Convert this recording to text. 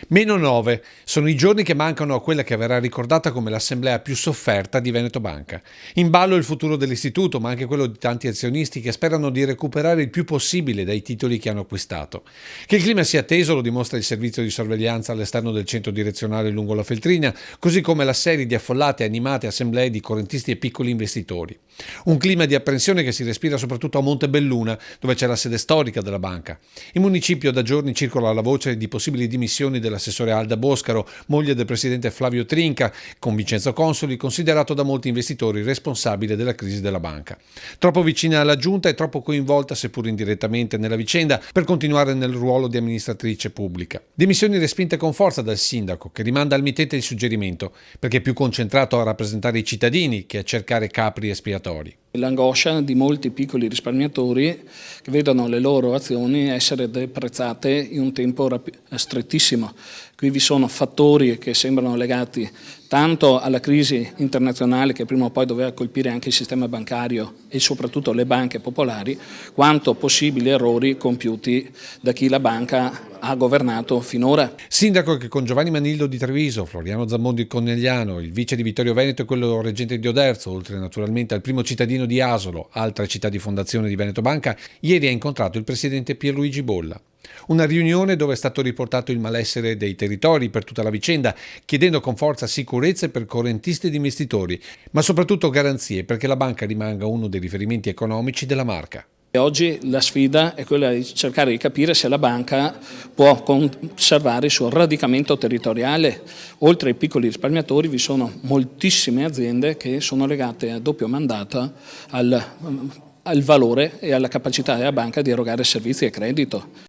-9 sono i giorni che mancano a quella che verrà ricordata come l'assemblea più sofferta di Veneto Banca. In ballo il futuro dell'istituto, ma anche quello di tanti azionisti che sperano di recuperare il più possibile dai titoli che hanno acquistato. Che il clima sia teso lo dimostra il servizio di sorveglianza all'esterno del centro direzionale lungo la Feltrina, così come la serie di affollate e animate assemblee di correntisti e piccoli investitori. Un clima di apprensione che si respira soprattutto a Montebelluna, dove c'è la sede storica della banca. In municipio da giorni circola la voce di possibili dimissioni dell'assessore Alda Boscaro, moglie del presidente Flavio Trinca, con Vincenzo Consoli, considerato da molti investitori responsabile della crisi della banca. Troppo vicina alla giunta e troppo coinvolta, seppur indirettamente, nella vicenda per continuare nel ruolo di amministratrice pubblica. Dimissioni respinte con forza dal sindaco, che rimanda al mittente il suggerimento, perché è più concentrato a rappresentare i cittadini che a cercare capri espiatori. L'angoscia di molti piccoli risparmiatori che vedono le loro azioni essere deprezzate in un tempo strettissimo. Qui vi sono fattori che sembrano legati tanto alla crisi internazionale che prima o poi doveva colpire anche il sistema bancario e soprattutto le banche popolari, quanto possibili errori compiuti da chi la banca ha governato finora. Sindaco che con Giovanni Manillo di Treviso, Floriano Zammondi di Conegliano, il vice di Vittorio Veneto e quello reggente di Oderzo, oltre naturalmente al primo cittadino di Asolo, altra città di fondazione di Veneto Banca, ieri ha incontrato il presidente Pierluigi Bolla. Una riunione dove è stato riportato il malessere dei territori per tutta la vicenda, chiedendo con forza sicurezze per correntisti ed investitori, ma soprattutto garanzie perché la banca rimanga uno dei riferimenti economici della marca. Oggi la sfida è quella di cercare di capire se la banca può conservare il suo radicamento territoriale. Oltre ai piccoli risparmiatori vi sono moltissime aziende che sono legate a doppio mandato al valore e alla capacità della banca di erogare servizi e credito.